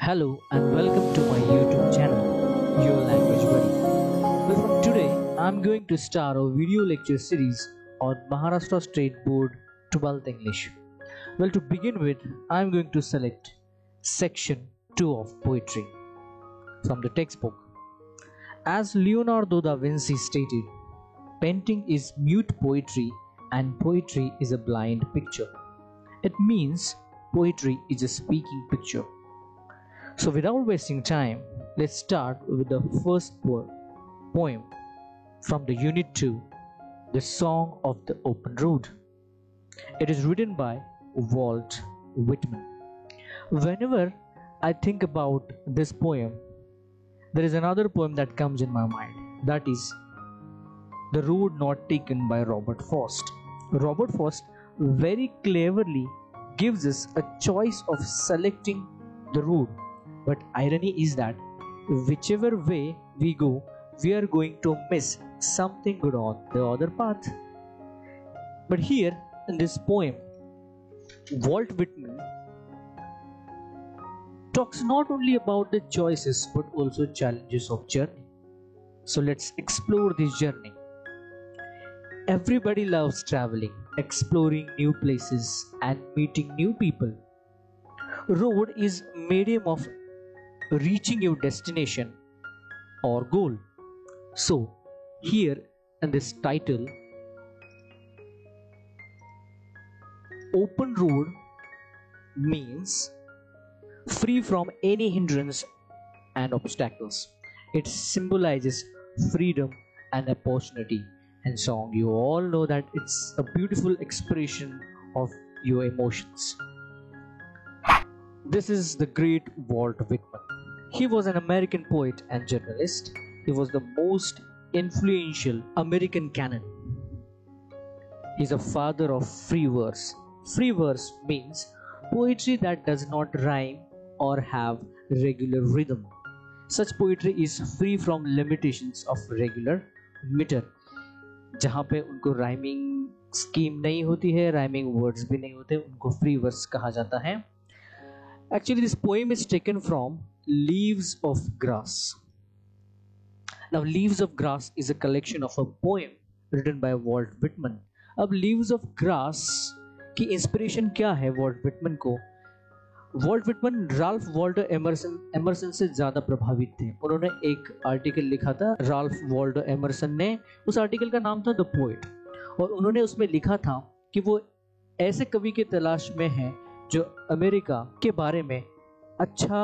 Hello and welcome to my YouTube channel, Your Language Buddy. Well, from today, I'm going to start a video lecture series on Maharashtra State Board 12th English. Well, to begin with, I'm going to select section 2 of poetry from the textbook. As Leonardo da Vinci stated, painting is mute poetry and poetry is a blind picture. It means poetry is a speaking picture. So without wasting time, let's start with the first poem from the Unit 2, The Song of the Open Road. It is written by Walt Whitman. Whenever I think about this poem, there is another poem that comes in my mind. That is The Road Not Taken by Robert Frost. Robert Frost very cleverly gives us a choice of selecting the road. But irony is that whichever way we go, we are going to miss something good on the other path. But here in this poem, Walt Whitman talks not only about the choices but also challenges of journey. So let's explore this journey. Everybody loves traveling, exploring new places and meeting new people. Road is medium of reaching your destination or goal. So here in this title, open road means free from any hindrance and obstacles. It symbolizes freedom and opportunity. And so you all know that it's a beautiful expression of your emotions. This is the great Walt Whitman. He was an American poet and journalist. He was the most influential American canon. He's a father of free verse. Free verse means poetry that does not rhyme or have regular rhythm. Such poetry is free from limitations of regular meter. जहाँ पे उनको rhyming scheme नहीं होती है, rhyming words भी नहीं होते, उनको free verse कहा जाता है. Actually, this poem is taken from Leaves of Grass. Now, Leaves of Grass is a collection of a poem written by Walt Whitman. अब Leaves of Grass की inspiration क्या है Walt Whitman को? Walt Whitman Ralph Waldo Emerson से ज़्यादा प्रभावित थे. उन्होंने एक आर्टिकल लिखा था, राल्फ वॉल्डो एमरसन ने. उस आर्टिकल का नाम था द पोएट और उन्होंने उसमें लिखा था कि वो ऐसे कवि की तलाश में हैं जो अमेरिका के बारे में अच्छा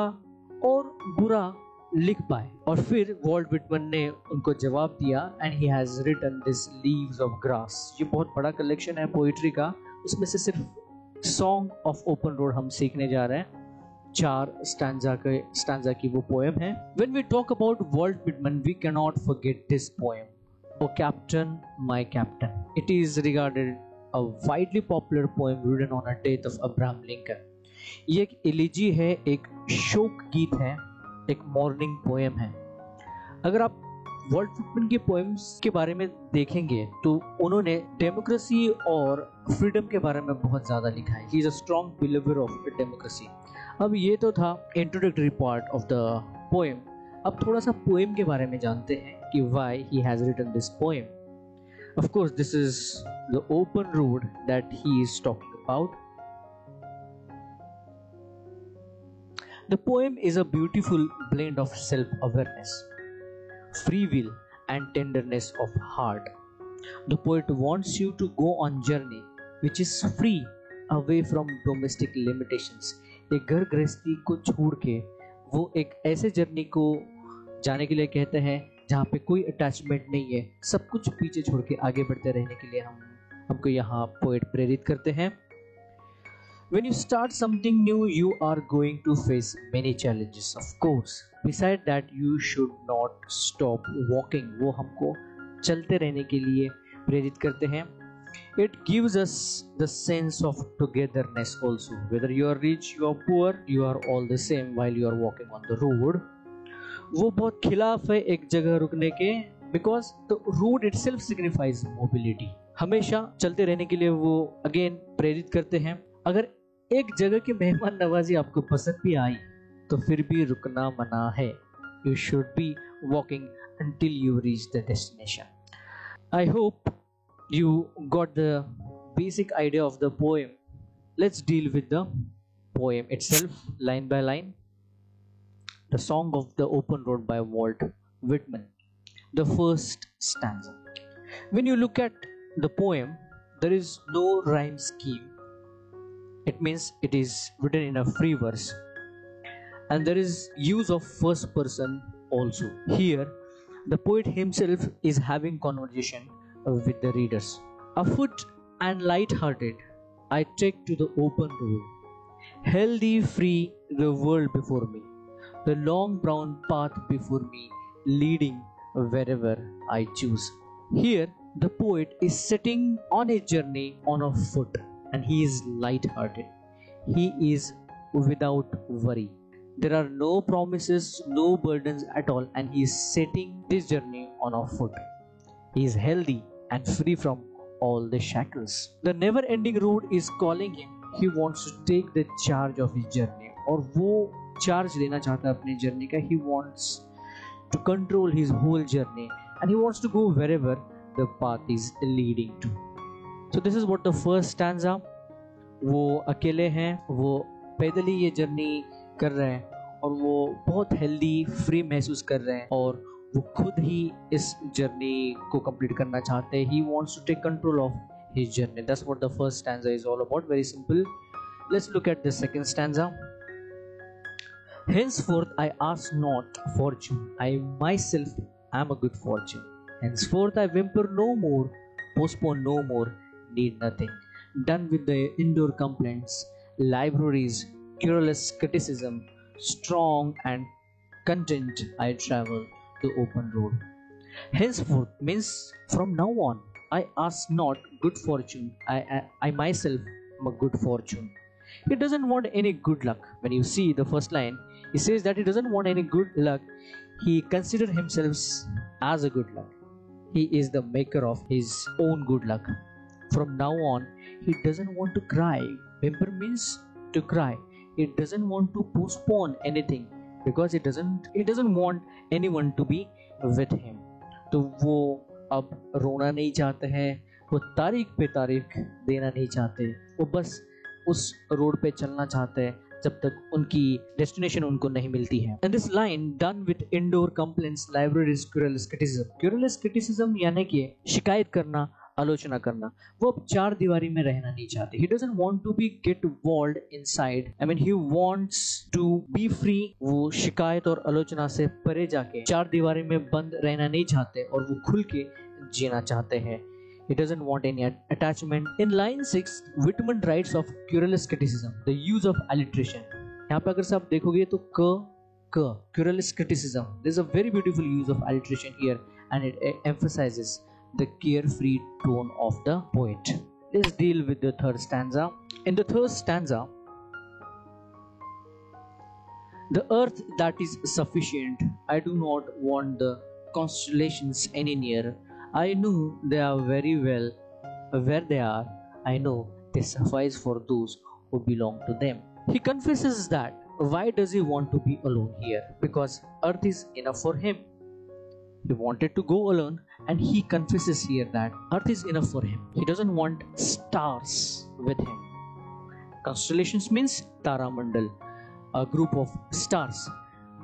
और बुरा लिख पाए. और फिर वॉल्ट विटमन ने उनको जवाब दिया and he has written this Leaves of Grass. ये बहुत बड़ा कलेक्शन है पोइट्री का. उसमें से सिर्फ सॉन्ग ऑफ ओपन रोड हम सीखने जा रहे हैं. 4 स्टैंजा की वो पोएम है. When we talk about Walt Whitman we can not forget this poem, O Captain My Captain. It is regarded a widely popular poem written on a death of Abraham Lincoln. ये एक elegy है, एक शोक गीत है, एक morning poem है. अगर आप वॉल्ट विटमन के पोएम्स के बारे में देखेंगे तो उन्होंने डेमोक्रेसी और फ्रीडम के बारे में बहुत ज़्यादा लिखा है. He is a strong believer of democracy. अब ये तो था introductory part of the poem. अब थोड़ा सा पोएम के बारे में जानते हैं कि why he has written this poem. Of course, this is the open road that he is talking about. The poem is a beautiful blend of self-awareness, free will, and tenderness of heart. The poet wants you to go on journey which is free, away from domestic limitations. एक घर गृहस्थी को छोड़ के वो एक ऐसे journey को जाने के लिए कहते हैं जहाँ पे कोई अटैचमेंट नहीं है. सब कुछ पीछे छोड़ के आगे बढ़ते रहने के लिए हमको यहाँ पोएट प्रेरित करते हैं. When you start something new, you are going to face many challenges, of course. Beside that, you should not stop walking. वो हमको चलते रहने के लिए प्रेरित करते हैं. It gives us the sense of togetherness also. Whether you are rich, you are poor, you are all the same while you are walking on the road. वो बहुत खिलाफ है एक जगह रुकने के, because the road itself signifies mobility. हमेशा चलते रहने के लिए वो अगेन प्रेरित करते हैं. अगर एक जगह की मेहमान नवाजी आपको पसंद भी आई तो फिर भी रुकना मना है. You should be walking until you reach the destination. I hope you got the basic idea of the poem. Let's deal with the poem itself, line by line. The Song of the Open Road by Walt Whitman. The first stanza. When you look at the poem, there is no rhyme scheme. It means it is written in a free verse, and there is use of first person also. Here, the poet himself is having conversation with the readers. Afoot and light-hearted, I take to the open road. Healthy, free, the world before me, the long brown path before me, leading wherever I choose. Here, the poet is setting on a journey on a foot, and he is light-hearted. He is without worry. There are no promises, no burdens at all, and he is setting this journey on a foot. He is healthy and free from all the shackles. The never-ending road is calling him. He wants to take the charge of his journey, और वो charge लेना चाहता है अपनी journey का. He wants to control his whole journey, and he wants to go wherever the path is leading to. So this is what the first stanza. वो अकेले हैं, वो पैदल ही ये जर्नी कर रहे हैं और वो बहुत हेल्दी फ्री महसूस कर रहे हैं और वो खुद ही इस जर्नी को कंप्लीट करना चाहते हैं. He wants to take control of his journey. That's what the first stanza is all about. Very simple. Let's look at the second stanza. Henceforth I ask not fortune, I myself am a good fortune. Henceforth I whimper no more, postpone no more, need nothing. Done with the indoor complaints, libraries, querulous criticism, strong and content I travel the open road. Henceforth means from now on, I ask not good fortune, I myself am a good fortune. He doesn't want any good luck. When you see the first line, he says that he doesn't want any good luck. He considers himself as a good luck. He is the maker of his own good luck. From now on, he doesn't want to cry. Whimper means to cry. He doesn't want to postpone anything because he doesn't want anyone to be with him. तो वो अब रोना नहीं चाहते हैं, वो तारीख पे तारीख देना नहीं चाहते, वो बस उस रोड पे चलना चाहते हैं जब तक उनकी डेस्टिनेशन उनको नहीं मिलती है. And this line done with indoor complaints, libraries, querulous criticism. Querulous criticism यानी कि शिकायत करना, आलोचना करना. वो अब चार दीवारी में रहना नहीं चाहते. He doesn't want to be get walled inside. I mean he wants to be free. वो शिकायत और आलोचना से परे जाके चार दीवारी में बंद रहना नहीं चाहते और वो खुल के जीना चाहते हैं. He doesn't want any attachment. In line 6, Whitman writes of querulous criticism, the use of alliteration. यहाँ पे अगर से आप देखोगे तो क querulous criticism. There's a very beautiful use of alliteration here, and it emphasizes the carefree tone of the poet. Let's deal with the third stanza. In the third stanza, the earth that is sufficient, I do not want the constellations any nearer. I know they are very well where they are. I know they suffice for those who belong to them. He confesses that why does he want to be alone here? Because earth is enough for him. He wanted to go alone, and he confesses here that earth is enough for him. He doesn't want stars with him. Constellations means Tara Mandal, a group of stars,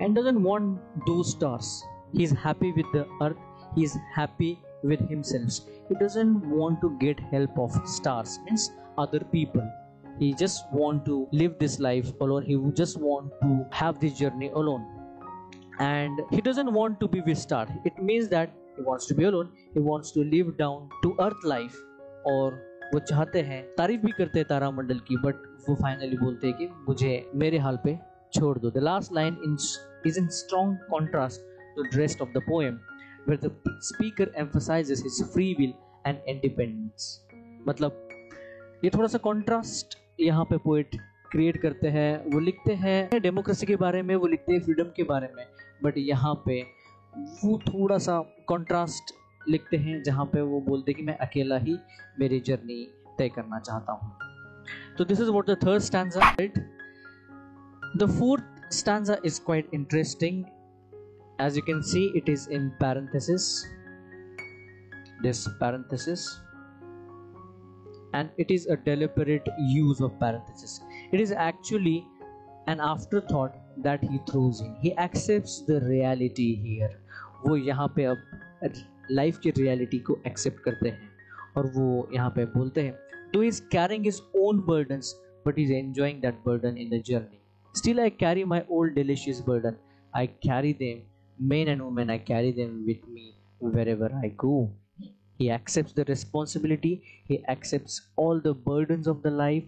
and doesn't want those stars. He is happy with the earth. He is happy with himself. He doesn't want to get help of stars, means other people. He just want to live this life alone. He just want to have this journey alone, and he doesn't want to be with stars. It means that he wants to be alone. He wants to live down to earth life. और वो चाहते हैं, तारीफ भी करते हैं तारामंडल की, बट वो फाइनली बोलते हैं कि मुझे मेरे हाल पे छोड़ दो. The last line is in strong contrast to the rest of the poem, where the speaker emphasizes his free will and independence. मतलब ये थोड़ा सा कॉन्ट्रास्ट यहाँ पे पोएट क्रिएट करते हैं. वो लिखते हैं डेमोक्रेसी के बारे में, वो लिखते हैं फ्रीडम के बारे में, बट यहाँ पे वो थोड़ा सा कॉन्ट्रास्ट लिखते हैं जहाँ पे वो बोलते हैं कि मैं अकेला ही मेरी जर्नी तय करना चाहता हूँ. तो this is what the third stanza. The fourth stanza is quite interesting. As you can see, it is in parenthesis, this parenthesis, and it is a deliberate use of parenthesis. It is actually an afterthought that he throws in. He accepts the reality here. वो यहाँ पे अब life की reality को accept करते हैं और वो यहाँ पे बोलते हैं, though he is carrying his own burdens, but he is enjoying that burden in the journey. Still I carry my old delicious burden. I carry them, men and women, I carry them with me wherever I go. He accepts the responsibility. He accepts all the burdens of the life.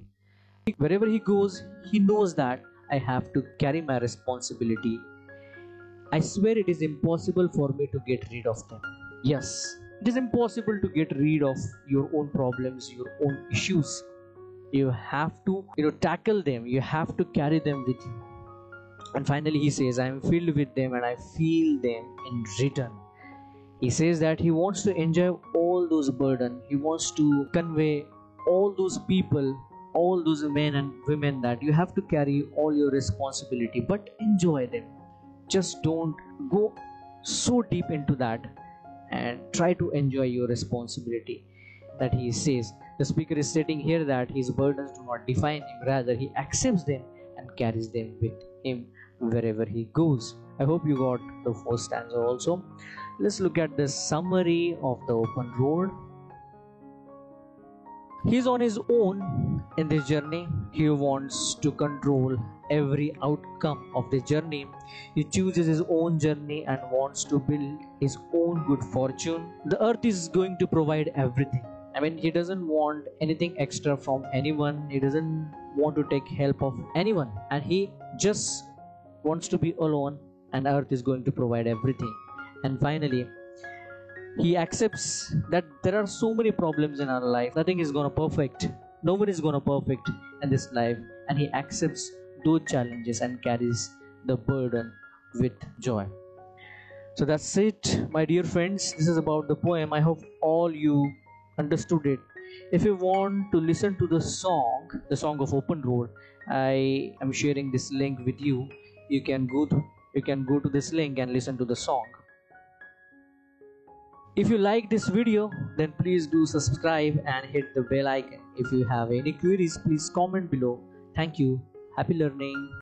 Wherever he goes, he knows that I have to carry my responsibility. I swear it is impossible for me to get rid of them. Yes, it is impossible to get rid of your own problems, your own issues. You have to, tackle them. You have to carry them with you. And finally he says, I am filled with them and I feel them in return. He says that he wants to enjoy all those burdens. He wants to convey all those people, all those men and women, that you have to carry all your responsibility, but enjoy them. Just don't go so deep into that, and try to enjoy your responsibility. That he says, the speaker is stating here that his burdens do not define him, rather he accepts them and carries them with him wherever he goes. I hope you got the first stanza also. Let's look at the summary of the open road. He's on his own in this journey. He wants to control every outcome of the journey. He chooses his own journey and wants to build his own good fortune. The earth is going to provide everything. I mean, he doesn't want anything extra from anyone. He doesn't want to take help of anyone, and he just wants to be alone, and earth is going to provide everything. And finally, he accepts that there are so many problems in our life. Nothing is gonna perfect. No one is gonna perfect in this life, and he accepts those challenges and carries the burden with joy. So that's it, my dear friends. This is about the poem. I hope all you understood it. If you want to listen to the song of Open Road, I am sharing this link with you. You can go to this link and listen to the song. If you like this video, then please do subscribe and hit the bell icon. If you have any queries, please comment below. Thank you. Happy learning.